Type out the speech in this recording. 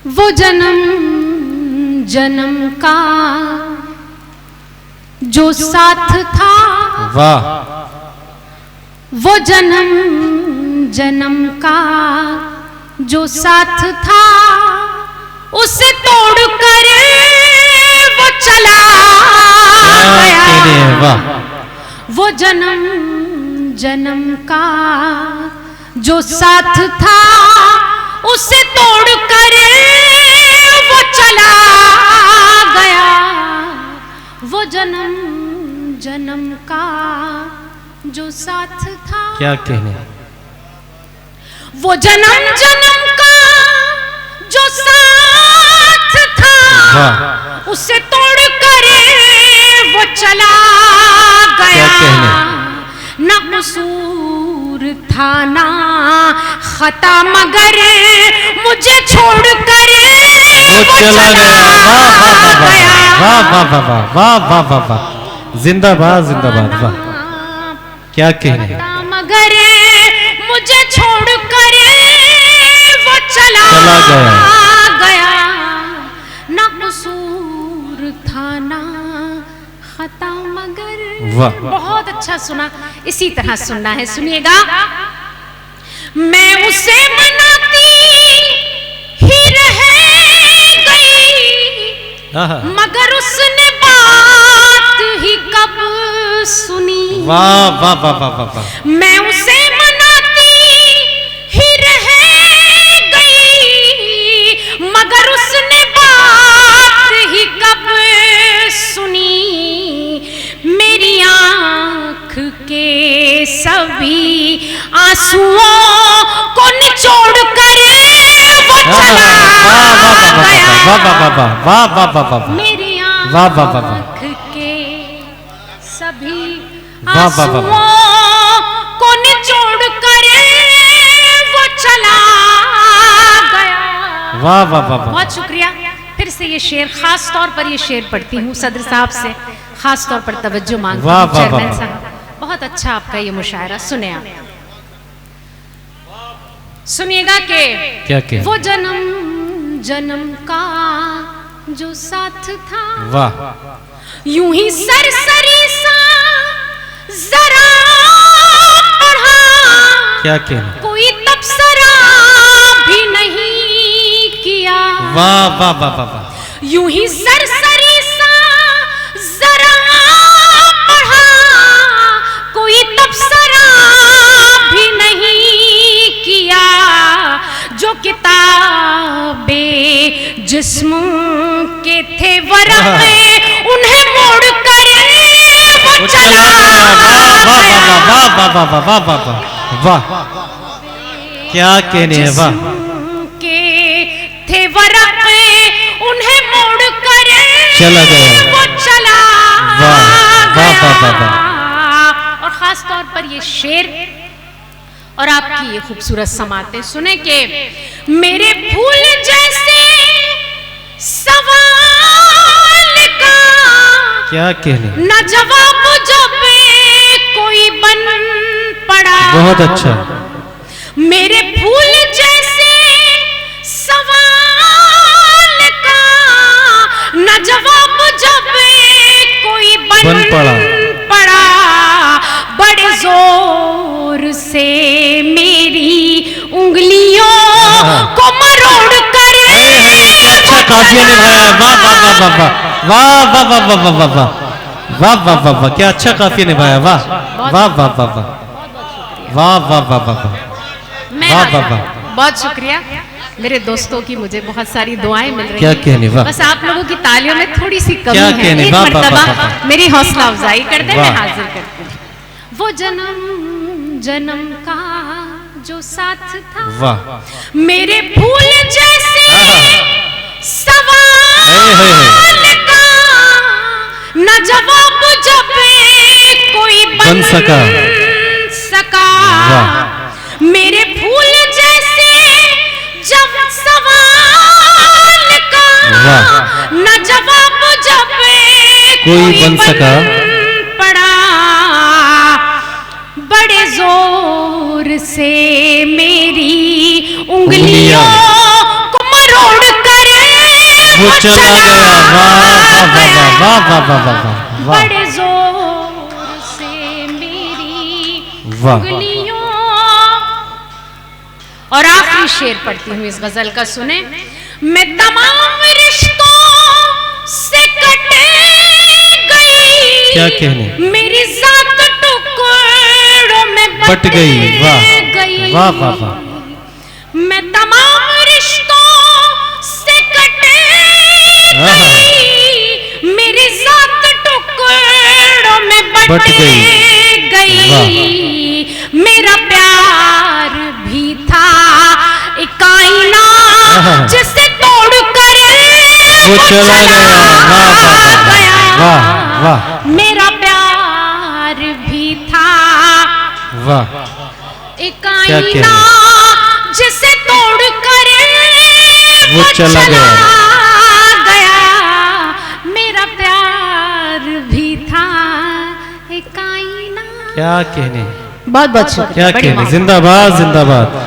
वो जन्म जन्म का जो साथ था, वाह। वो जन्म जन्म का जो साथ था, उसे तोड़ कर वो चला गया। वाह। वो जन्म जन्म का जो साथ था, उसे तोड़ कर वो चला गया। वो जन्म जन्म का जो साथ था, क्या कहने। वो जन्म जन्म का जो साथ था, वाह। उसे तोड़ कर वो चला गया। क्या कहने। न कसूर था ना खता, मगर मुझे छोड़ कर वो चला गया। वाह वाह वाह वाह वाह वाह वाह वाह वाह वाह। जिंदाबाद जिंदाबाद। वाह क्या कहने। मगर मुझे छोड़ कर वो चला गया। न कसूर था ना खता, मगर। वाह। बहुत अच्छा सुना, इसी तरह सुनना है, सुनिएगा। मैं उसे मनाती ही रह गई, मगर उसने बात ही कब सुनी। वाह वाह वाह वाह वाह वाह। मैं उसे मनाती ही रह गई, मगर उसने बात ही कब सुनी। मेरी आंख के सभी आंसुओं को निचोड़ कर वो चला गया। वाह वाह वाह वाह। मेरी वाह वाह वाह। आंख के सभी वाह वाह वाह। आंसुओं को निचोड़ कर वो चला गया। वाह वाह वाह। बहुत शुक्रिया। फिर से ये शेर, खास तौर पर ये शेर पढ़ती हूँ, सदर साहब से खास तौर पर तवज्जो मांगती हूँ, चेयरमैन साहब। बहुत अच्छा आपका ये मुशायरा, सुने आप, सुनिएगा कि क्या क्या। वो जन्म जन्म का जो साथ था, वाह। यूं ही सरसरी सा जरा पढ़ा, क्या कहना। कोई तबसरा भी नहीं किया। वाह वाह वाह वाह वाह। यूं ही सरसरी सा जरा पढ़ा, कोई तबसरा भी नहीं किया। जो किताबे जिस्म के थे वरक़ में, उन्हें मोड़ कर वो चला गया। वाह वाह वाह वाह वाह वाह वाह वाह। क्या कहने है। वाह। के थे वरक़ में, उन्हें मोड़ कर चला गया। वो चला वाह वाह वाह वाह वाह। और खास तौर पर ये शेर और आपकी ये खूबसूरत समाते सुने के मेरे फूल जैसे सवाल का क्या कहने। न जवाब जब कोई बन पड़ा। बहुत अच्छा। मेरे फूल जैसे सवाल का न जवाब जब कोई बन पड़ा। बड़े जोर से मेरी उंगलियों को मरोड़ कर अच्छा काफिया निभाया। वाह वाह वाह वाह वाह वाह वाह वाह वाह वाह वाह वाह वाह वाह। क्या अच्छा काफिया निभाया। वाह वाह वाह वाह वाह वाह वाह वाह वाह वाह वाह वाह। बहुत शुक्रिया मेरे दोस्तों की, मुझे बहुत सारी दुआएं मिल रही क्या कहने। वाह। बस आप लोगों की तालियों में थोड़ी सी कमी क्या है। कहने। एक वाह वाह मर्तबा वाह। मेरी हौसला अफजाई कर दे, मैं हाजिर करती हूँ। वो जन्म जन्म का जो साथ था, वाह। मेरे फूल जैसे सवाल का न जवाब जब कोई बन सका। मेरे फूल जैसे जब सवाल का न जवाब जब कोई बन सका पड़ा। बड़े जोर से मेरी उंगलियों को मरोड़ कर वो चला गया। वाह वाह वाह वाह वाह वाह वाह वाह। बड़े जोर से मेरी वाह। उंगलियों। और आखिरी शेर पढ़ती हूँ इस गजल का, सुने। मैं तमाम रिश्तों से कट गई, क्या कहने, मेरी जात टुकड़ों में बट गई। वाह वाह वाह वाह। मैं तमाम रिश्तों से कट गई, मेरी जात टुकड़ों में बट गई। मेरा प्यार भी था एक आईना जिसे तोड़ कर वो चला गया। वाह वाह वाह। मेरा प्यार भी था वाह। एक आईना जिसे तोड़ कर वो चला गया। मेरा प्यार भी था एक आईना। क्या कहने, बहुत बहुत शुक्रिया। क्या कहने। जिंदाबाद जिंदाबाद।